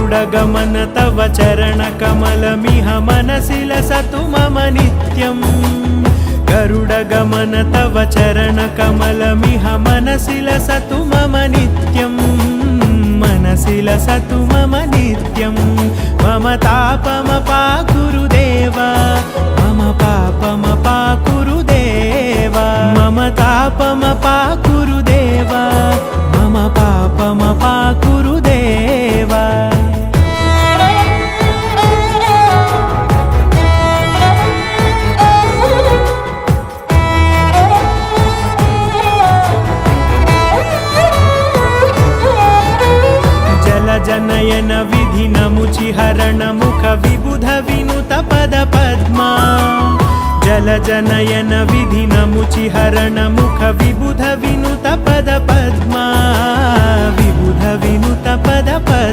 गरुडगमन तव चरणकमलमिह मनसि लसतु मम नित्यम् गरुडगमन तव चरणकमलमिह मनसि लसतु मम नित्यम् मनसि लसतु मम नित्यम् मम तापमपाकुरुदेव मम पापमपाकुरुदेव मम तापमपाकुरुदेव मम पापमपाकुरुदेव जनयन विधिनमुचिहरण मुख विबुध विनुत पद पद्मा जलजनयन विधिनमुचिहरण मुख विबुध विनुत पद पद्मा विबुध विनुत पद पद्मा।